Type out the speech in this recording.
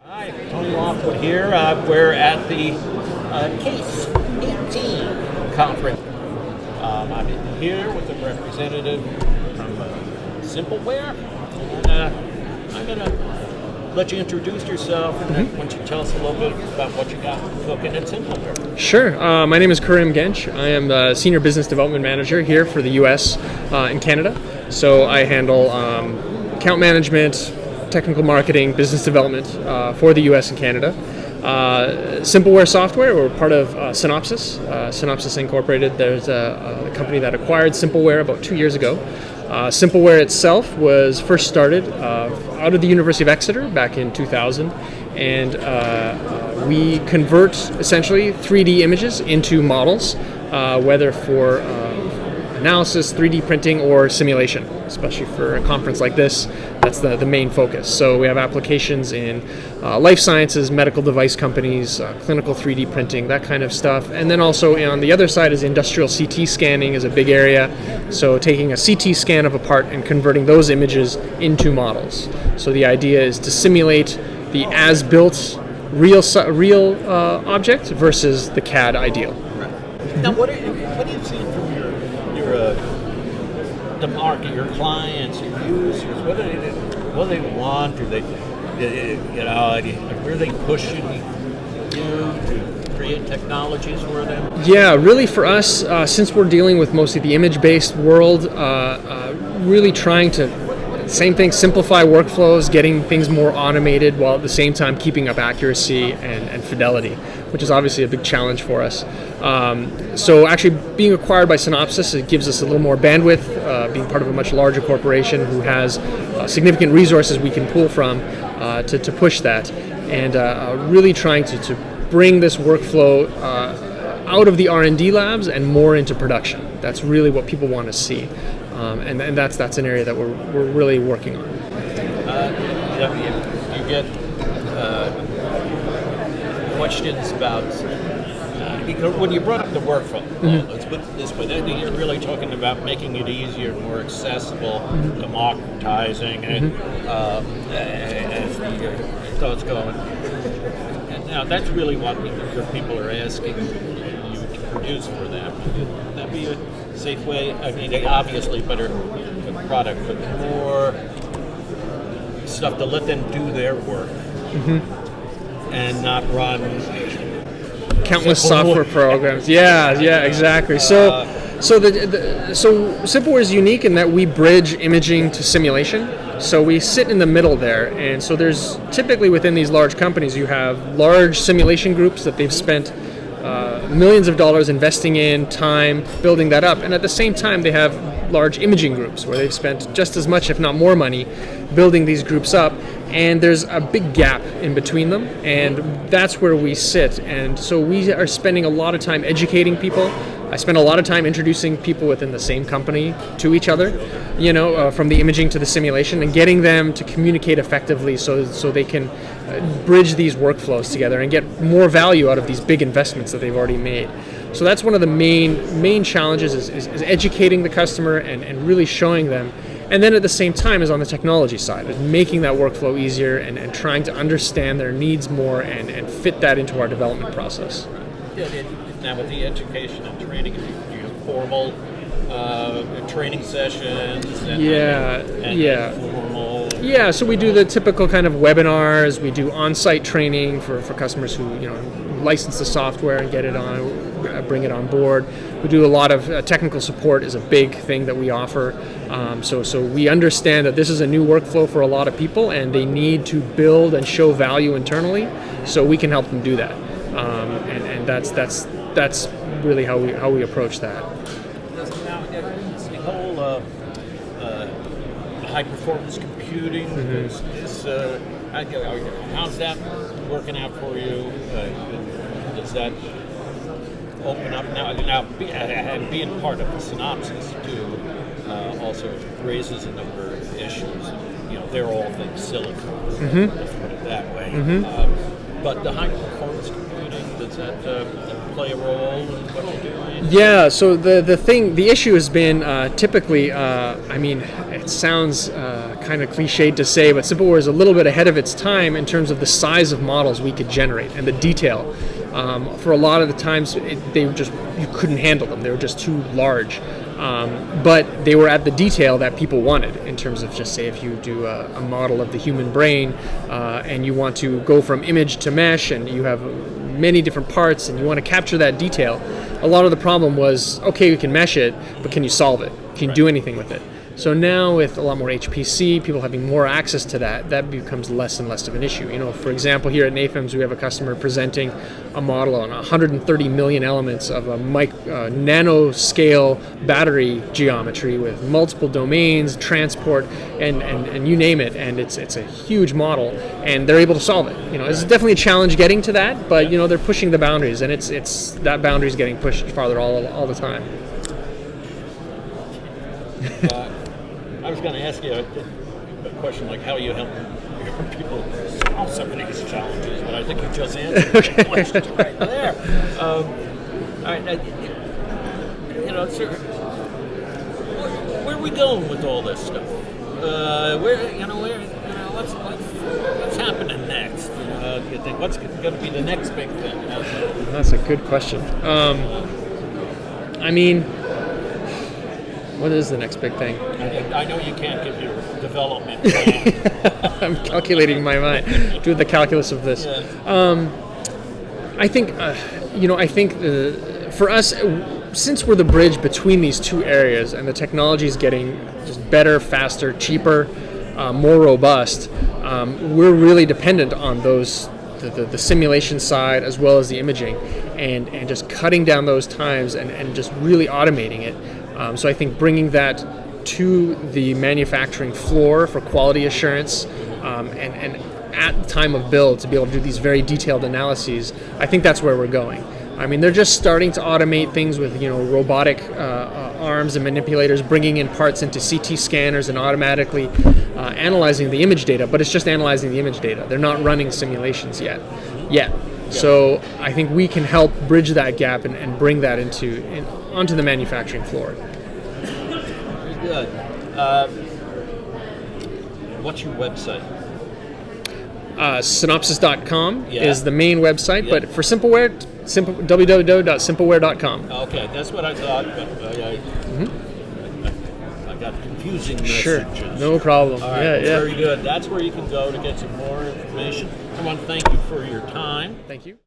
Hi, Tony Lockwood here. We're at the CAASE 18 conference. I'm here with a representative from Simpleware. And I'm going to let you introduce yourself, and then why don't you tell us a little bit about what you got cooking at Simpleware. Sure. My name is Kerim Genc. I am the Senior Business Development Manager here for the U.S. And Canada. So I handle account management, technical marketing, business development for the U.S. and Canada. Simpleware Software, we're part of Synopsys. Synopsys Incorporated, there's a company that acquired Simpleware about 2 years ago. Simpleware itself was first started out of the University of Exeter back in 2000, and we convert essentially 3D images into models, whether for analysis, 3D printing, or simulation, especially for a conference like this. That's the main focus. So we have applications in life sciences, medical device companies, clinical 3D printing, that kind of stuff. And then also on the other side is industrial CT scanning is a big area. So taking a CT scan of a part and converting those images into models. So the idea is to simulate the as-built real object versus the CAD ideal. Now, what are you seeing from the market, your clients, your users? What do they want? Do they, where are they pushing you to create technologies for them? Yeah, really for us, since we're dealing with mostly the image-based world, really trying to, same thing, simplify workflows, getting things more automated while at the same time keeping up accuracy and fidelity, which is obviously a big challenge for us. So actually being acquired by Synopsys, it gives us a little more bandwidth, being part of a much larger corporation who has significant resources we can pull from to push that, and really trying to bring this workflow out of the R&D labs and more into production. That's really what people want to see. And that's an area that we're really working on. You get questions about when you brought up the workflow. Let's put it this way: you're really talking about making it easier, more accessible, democratizing, and as the thoughts going. And now that's really what people are asking you to produce for them. Would that be a safe way? I mean, obviously better product, but more stuff to let them do their work and not run countless software programs. Yeah, exactly. So Simpleware is unique in that we bridge imaging to simulation. So we sit in the middle there, and so there's typically within these large companies you have large simulation groups that they've spent millions of dollars investing in time building that up, and at the same time they have large imaging groups where they've spent just as much, if not more money, building these groups up, and there's a big gap in between them, and that's where we sit. And so we are spending a lot of time educating people. I spend a lot of time introducing people within the same company to each other, from the imaging to the simulation, and getting them to communicate effectively so they can bridge these workflows together and get more value out of these big investments that they've already made. So that's one of the main challenges is educating the customer and really showing them. And then at the same time is on the technology side, is making that workflow easier and trying to understand their needs more and fit that into our development process. Now with the education and training, do you have formal training sessions and informal? Yeah, so we do the typical kind of webinars. We do on-site training for customers who license the software and get it on, bring it on board. We do a lot of technical support is a big thing that we offer. So we understand that this is a new workflow for a lot of people, and they need to build and show value internally. So we can help them do that, and that's really how we approach that. Now, the whole high performance computing how's that working out for you? Does that open up now? And being part of the Synopsys too also raises a number of issues. They're all things silicon. Let's put it that way. But the high performance computing, does that play a role in what you're doing? Yeah. So the issue has been typically. It sounds kind of cliched to say, but Simpleware is a little bit ahead of its time in terms of the size of models we could generate and the detail. For a lot of the times, you couldn't handle them. They were just too large. But they were at the detail that people wanted in terms of, just say, if you do a model of the human brain and you want to go from image to mesh and you have many different parts and you want to capture that detail, a lot of the problem was, okay, we can mesh it, but can you solve it? Can you do anything with it? So now with a lot more HPC, people having more access to that becomes less and less of an issue. For example, here at NAFEMS, we have a customer presenting a model on 130 million elements of a nanoscale battery geometry with multiple domains, transport, and you name it. And it's a huge model, and they're able to solve it. It's definitely a challenge getting to that, but they're pushing the boundaries, and it's that boundary is getting pushed farther all the time. I was going to ask you a question like how you help people solve some of these challenges, but I think you just answered the question right there. All right, sir, where are we going with all this stuff? What's happening next? Do you think what's going to be the next big thing? That's a good question. What is the next big thing? I know you can't give your development plan. I'm calculating in my mind, doing the calculus of this. Yeah. I think, for us, since we're the bridge between these two areas and the technology is getting just better, faster, cheaper, more robust, we're really dependent on those, the simulation side as well as the imaging, and just cutting down those times and just really automating it. So I think bringing that to the manufacturing floor for quality assurance and at the time of build to be able to do these very detailed analyses, I think that's where we're going. They're just starting to automate things with robotic arms and manipulators, bringing in parts into CT scanners and automatically analyzing the image data, but it's just analyzing the image data. They're not running simulations yet. So I think we can help bridge that gap and bring that onto the manufacturing floor. Very good. What's your website? Synopsys.com is the main website, but for Simpleware, www.simpleware.com. Okay, that's what I thought, but I got confusing messages. Sure, no problem. All right, very good. That's where you can go to get some more information. I want to thank you for your time. Thank you.